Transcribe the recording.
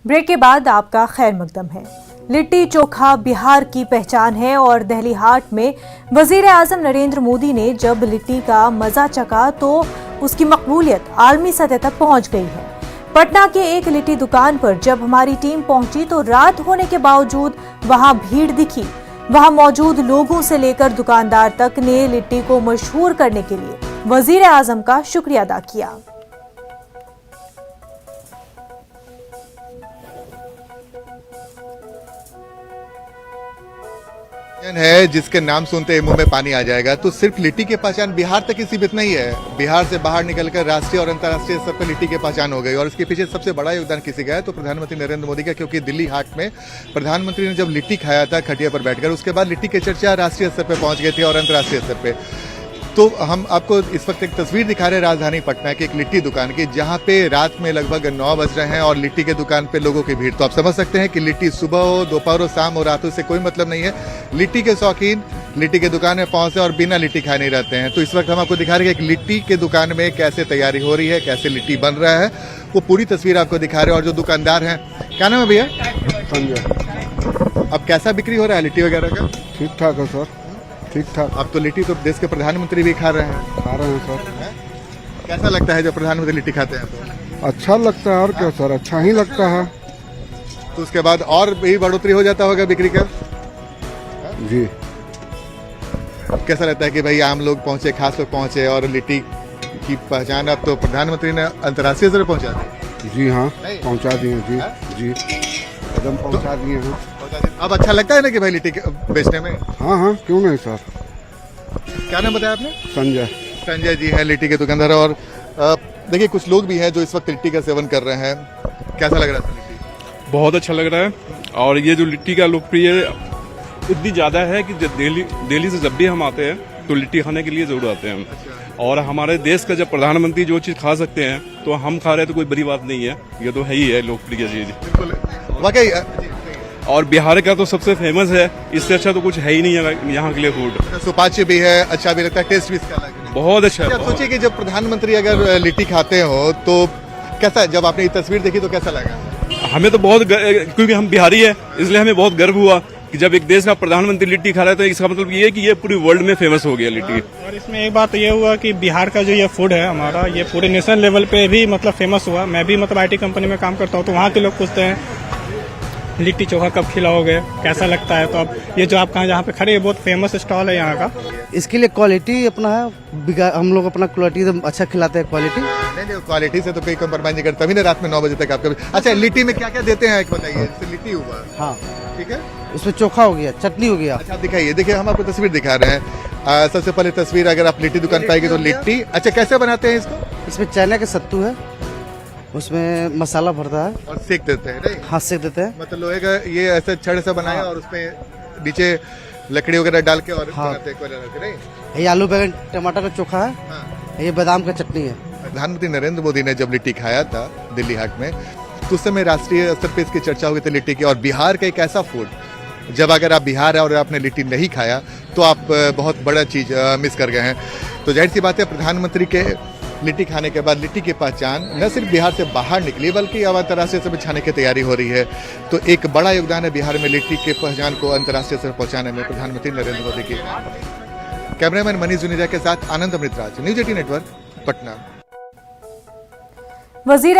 Break के बाद आपका खैर मकदम है। लिट्टी चोखा बिहार की पहचान है और दिल्ली हाट में वजीर आजम नरेंद्र मोदी ने जब लिट्टी का मजा चखा तो उसकी मकबूलियत आलमी सतह तक पहुंच गई है। पटना के एक लिट्टी दुकान पर जब हमारी टीम पहुंची तो रात होने के बावजूद वहां भीड़ दिखी। वहां मौजूद लोगों से लेकर दुकानदार तक ने लिट्टी को मशहूर करने के लिए वजीर आजम का शुक्रिया अदा किया। है जिसके नाम सुनते ही मुंह में पानी आ जाएगा। तो सिर्फ लिट्टी की पहचान बिहार तक ही सीमित नहीं है, बिहार से बाहर निकलकर राष्ट्रीय और अंतर्राष्ट्रीय स्तर पर लिट्टी की पहचान हो गई। और इसके पीछे सबसे बड़ा योगदान किसी का है तो प्रधानमंत्री नरेंद्र मोदी का, क्योंकि दिल्ली हाट में प्रधानमंत्री ने जब लिट्टी खाया था खटिया पर बैठकर, उसके बाद लिट्टी की चर्चा राष्ट्रीय स्तर पर पहुंच गई थी और अंतर्राष्ट्रीय स्तर पर। तो हम आपको इस वक्त एक तस्वीर दिखा रहे हैं राजधानी पटना की एक लिट्टी दुकान की, जहां पे रात में लगभग 9 बज रहे हैं और लिट्टी के दुकान पे लोगों की भीड़। तो आप समझ सकते हैं कि लिट्टी सुबह हो, दोपहर हो, शाम हो, रात हो, से कोई मतलब नहीं है। लिट्टी के शौकीन लिट्टी के दुकान में पहुंचे और बिना लिट्टी खाए नहीं रहते हैं। तो इस वक्त हम आपको दिखा रहे हैं कि लिट्टी के दुकान में कैसे तैयारी हो रही है, कैसे लिट्टी बन रहा है, वो पूरी तस्वीर आपको दिखा रहे हैं। और जो दुकानदार हैं, क्या नाम है भैया? संजय। अब कैसा बिक्री हो रहा है लिट्टी वगैरह का? ठीक ठाक है सर, ठीक ठाक। अब तो लिट्टी तो देश के प्रधानमंत्री भी खा रहे हैं सर। कैसा लगता है जब प्रधानमंत्री लिट्टी खाते हैं तो? अच्छा लगता है और क्या सर, अच्छा ही लगता है। तो उसके बाद और भी बढ़ोतरी हो जाता होगा बिक्री का? जी। अब कैसा लगता है कि भाई आम लोग पहुंचे, खास लोग पहुंचे और लिट्टी की पहचान अब तो प्रधानमंत्री ने अंतर्राष्ट्रीय स्तर पहुंचा दी? जी हाँ, पहुंचा दिए जी। जी कदम पहुंचा दिए हैं। अब अच्छा लगता है ना कि भाई लिट्टी बेचने में? हाँ हाँ, क्यों नहीं सर। क्या नाम बताया आपने? संजय। संजय जी है लिट्टी के दुकानदार। और देखिए कुछ लोग भी हैं जो इस वक्त लिट्टी का सेवन कर रहे हैं। कैसा लग रहा है लिट्टी? बहुत अच्छा लग रहा है। और ये जो लिट्टी का लोकप्रिय इतनी ज्यादा है कि दिल्ली से जब भी हम आते हैं तो लिट्टी खाने के लिए जरूर आते हैं। और हमारे देश का जब प्रधानमंत्री जो चीज खा सकते हैं तो हम खा रहे हैं तो कोई बड़ी बात नहीं है, ये तो है ही है लोकप्रिय चीज। वाकई। और बिहार का तो सबसे फेमस है, इससे अच्छा तो कुछ है ही नहीं है यहाँ के लिए फूड। सुपाच्य भी है, अच्छा भी लगता है, टेस्ट भी इसका अलग है। बहुत अच्छा है। सोचिए कि जब प्रधानमंत्री अगर लिट्टी खाते हो तो कैसा, जब आपने ये तस्वीर देखी तो कैसा लगा? हमें तो बहुत क्योंकि हम बिहारी है इसलिए हमें बहुत गर्व हुआ कि जब एक देश का प्रधानमंत्री लिट्टी खा रहा है तो इसका मतलब ये है कि ये पूरी वर्ल्ड में फेमस हो गया लिट्टी। और इसमें एक बात ये हुआ कि बिहार का जो ये फूड है हमारा, ये पूरे नेशनल लेवल पे भी मतलब फेमस हुआ। मैं भी मतलब IT कंपनी में काम करता हूँ तो वहाँ के लोग पूछते हैं लिट्टी चोखा कब खिलाओगे, कैसा लगता है। तो अब ये जो आप कहाँ जहाँ पे खड़े हैं बहुत फेमस स्टॉल है यहाँ का। इसके लिए क्वालिटी अपना है, हम लोग अपना क्वालिटी एकदम अच्छा खिलाते हैं। क्वालिटी नहीं, क्वालिटी से तो कोई कंप्रोमाइज नहीं करता। तभी ना रात में 9 बजे तक आपका। अच्छा, लिट्टी में क्या क्या देते हैं बताइए? लिट्टी हुआ, हाँ ठीक है, उसमें चोखा हो गया, चटनी हो गया। अच्छा दिखाइए, देखिए हम आपको तस्वीर दिखा रहे हैं। सबसे पहले तस्वीर, अगर आप लिट्टी दुकान पाएगी तो लिट्टी। अच्छा, कैसे बनाते हैं इसको? इसमें चने के सत्तू है, उसमें मसाला भरता है और सेक देते हैं। नहीं, हाथ सेक देते हैं। मतलब लोहे का ये ऐसे छड़ से बनाया और उसमें नीचे लकड़ी वगैरह डाल के और हाँ। बनाते हैं। नहीं, ये आलू बैगन टमाटर का चोखा है। हाँ। ये बादाम का चटनी है। प्रधानमंत्री नरेंद्र मोदी ने जब लिट्टी खाया था दिल्ली हाट में तो उस समय राष्ट्रीय स्तर पर इसकी चर्चा हुई थी लिट्टी की। और बिहार का एक ऐसा फूड, जब अगर आप बिहार है और आपने लिट्टी नहीं खाया तो आप बहुत बड़ा चीज मिस कर गए हैं। तो जाहिर सी बात है, प्रधानमंत्री के लिट्टी खाने के बाद लिट्टी की पहचान न सिर्फ बिहार से बाहर निकली बल्कि अब अंतर्राष्ट्रीय स्तर पर छाने की तैयारी हो रही है। तो एक बड़ा योगदान है बिहार में लिट्टी के पहचान को अंतर्राष्ट्रीय स्तर पर पहुंचाने में प्रधानमंत्री नरेंद्र मोदी की। कैमरामैन मनीष जुनेजा के साथ आनंद अमृतराज, न्यूज 18 नेटवर्क, पटना। वजीर